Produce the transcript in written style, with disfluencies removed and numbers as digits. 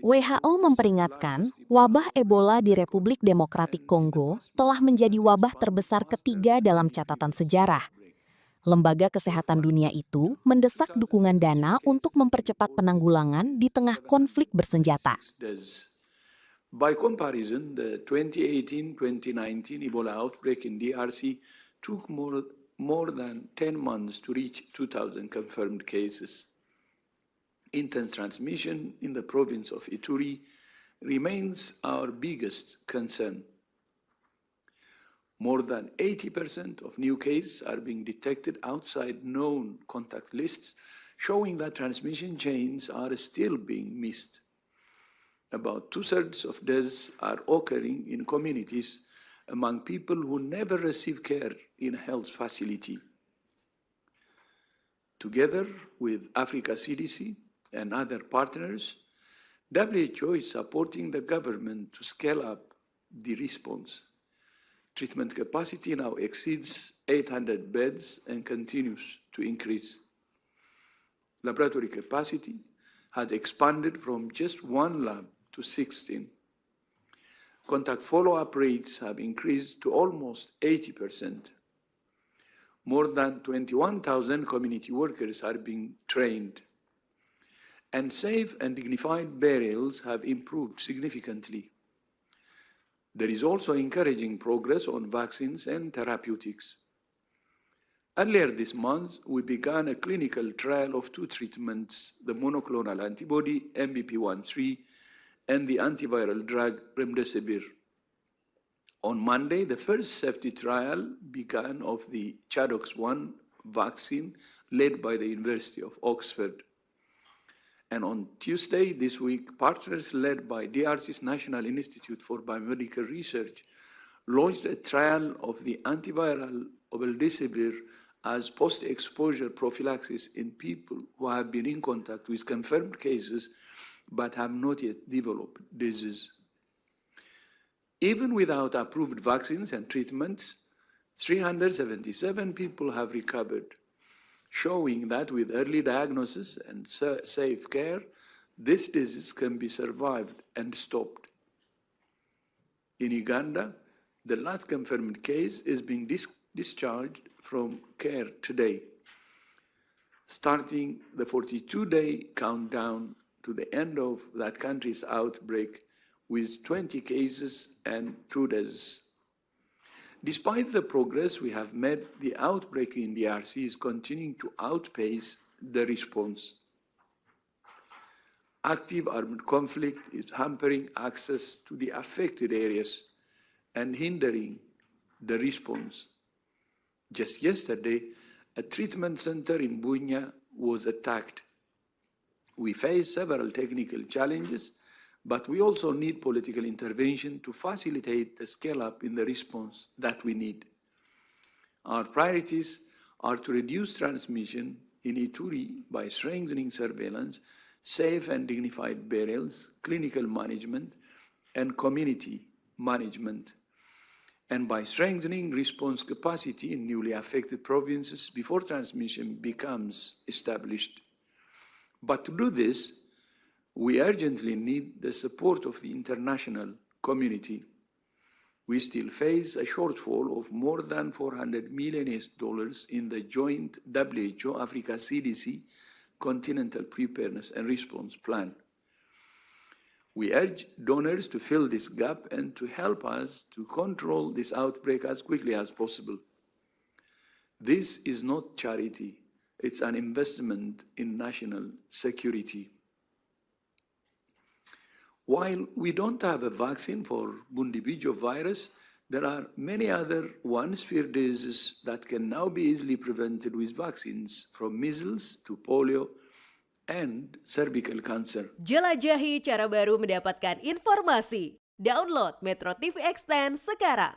WHO memperingatkan wabah Ebola di Republik Demokratik Kongo telah menjadi wabah terbesar ketiga dalam catatan sejarah. Lembaga Kesehatan Dunia itu mendesak dukungan dana untuk mempercepat penanggulangan di tengah konflik bersenjata. By comparison, the 2018-2019 Ebola outbreak in DRC took more than 10 months to reach 2,000 confirmed cases. Intense transmission in the province of Ituri remains our biggest concern. More than 80% of new cases are being detected outside known contact lists, showing that transmission chains are still being missed. About 2/3 of deaths are occurring in communities among people who never receive care in a health facility. Together with Africa CDC and other partners, WHO is supporting the government to scale up the response. Treatment capacity now exceeds 800 beds and continues to increase. Laboratory capacity has expanded from just one lab to 16. Contact follow-up rates have increased to almost 80%. More than 21,000 community workers are being trained. And safe and dignified burials have improved significantly. There is also encouraging progress on vaccines and therapeutics. Earlier this month, we began a clinical trial of two treatments, the monoclonal antibody MBP13 and the antiviral drug remdesivir. On Monday, the first safety trial began of the ChAdOx1 vaccine led by the University of Oxford. And on Tuesday this week, partners led by DRC's National Institute for Biomedical Research launched a trial of the antiviral remdesivir as post-exposure prophylaxis in people who have been in contact with confirmed cases but have not yet developed disease. Even without approved vaccines and treatments, 377 people have recovered, showing that with early diagnosis and safe care, this disease can be survived and stopped. In Uganda, the last confirmed case is being discharged from care today, starting the 42-day countdown to the end of that country's outbreak with 20 cases and 2 deaths. Despite the progress we have made, the outbreak in DRC is continuing to outpace the response. Active armed conflict is hampering access to the affected areas and hindering the response. Just yesterday, a treatment center in Bunia was attacked. We face several technical challenges, but we also need political intervention to facilitate the scale-up in the response that we need. Our priorities are to reduce transmission in Ituri by strengthening surveillance, safe and dignified burials, clinical management, and community management, and by strengthening response capacity in newly affected provinces before transmission becomes established. But to do this, we urgently need the support of the international community. We still face a shortfall of more than $400 million in the joint WHO Africa CDC Continental Preparedness and Response Plan. We urge donors to fill this gap and to help us to control this outbreak as quickly as possible. This is not charity, it's an investment in national security. While we don't have a vaccine for Bundibugyo virus, there are many other one-sphere diseases that can now be easily prevented with vaccines, from measles to polio and cervical cancer. Jelajahi cara baru mendapatkan informasi. Download MetroTV Extend sekarang.